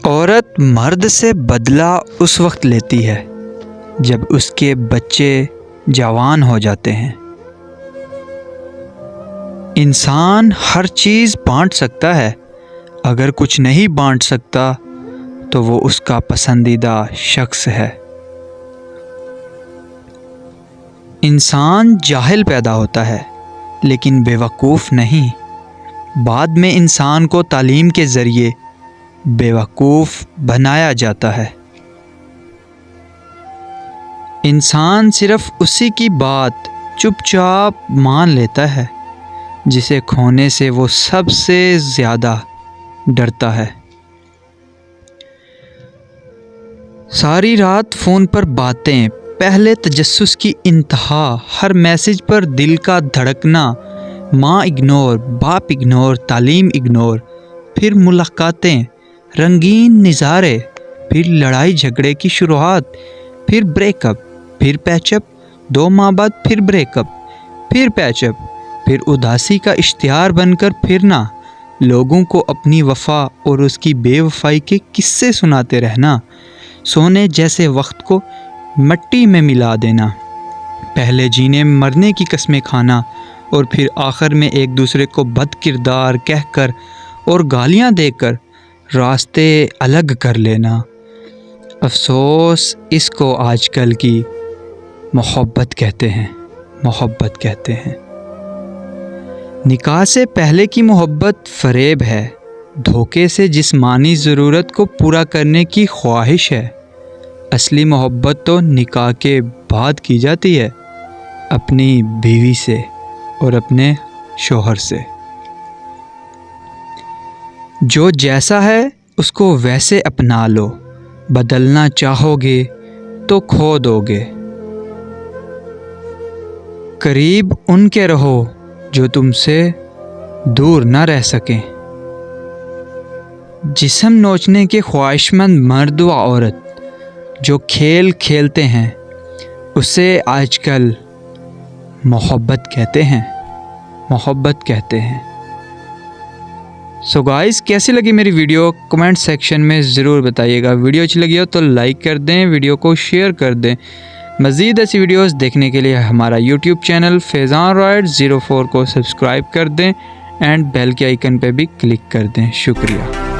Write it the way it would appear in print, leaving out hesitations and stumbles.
عورت مرد سے بدلہ اس وقت لیتی ہے جب اس کے بچے جوان ہو جاتے ہیں۔ انسان ہر چیز بانٹ سکتا ہے، اگر کچھ نہیں بانٹ سکتا تو وہ اس کا پسندیدہ شخص ہے۔ انسان جاہل پیدا ہوتا ہے لیکن بے وقوف نہیں۔ بعد میں انسان کو تعلیم کے ذریعے بے وقوف بنایا جاتا ہے۔ انسان صرف اسی کی بات چپ چاپ مان لیتا ہے جسے کھونے سے وہ سب سے زیادہ ڈرتا ہے۔ ساری رات فون پر باتیں، پہلے تجسس کی انتہا، ہر میسج پر دل کا دھڑکنا، ماں اگنور، باپ اگنور، تعلیم اگنور، پھر ملاقاتیں، رنگین نظارے، پھر لڑائی جھگڑے کی شروعات، پھر بریک اپ، پھر پیچ اپ، 2 ماہ بعد پھر بریک اپ، پھر پیچ اپ، پھر اداسی کا اشتہار بن کر پھرنا، لوگوں کو اپنی وفا اور اس کی بے وفائی کے قصے سناتے رہنا، سونے جیسے وقت کو مٹی میں ملا دینا، پہلے جینے مرنے کی قسمیں کھانا اور پھر آخر میں ایک دوسرے کو بد کردار کہہ کر اور گالیاں دے کر راستے الگ کر لینا۔ افسوس، اس کو آج کل کی محبت کہتے ہیں، محبت کہتے ہیں۔ نکاح سے پہلے کی محبت فریب ہے، دھوکے سے جسمانی ضرورت کو پورا کرنے کی خواہش ہے۔ اصلی محبت تو نکاح کے بعد کی جاتی ہے، اپنی بیوی سے اور اپنے شوہر سے۔ جو جیسا ہے اس کو ویسے اپنا لو، بدلنا چاہو گے تو کھو دو گے۔ قریب ان کے رہو جو تم سے دور نہ رہ سکیں۔ جسم نوچنے کے خواہشمند مرد و عورت جو کھیل کھیلتے ہیں اسے آج کل محبت کہتے ہیں، محبت کہتے ہیں۔ سو گائز، کیسی لگی میری ویڈیو کمنٹ سیکشن میں ضرور بتائیے گا۔ ویڈیو اچھی لگی ہو تو لائک کر دیں، ویڈیو کو شیئر کر دیں۔ مزید ایسی ویڈیوز دیکھنے کے لیے ہمارا یوٹیوب چینل فیضان رائڈ 04 کو سبسکرائب کر دیں اینڈ بیل کے آئیکن پہ بھی کلک کر دیں۔ شکریہ۔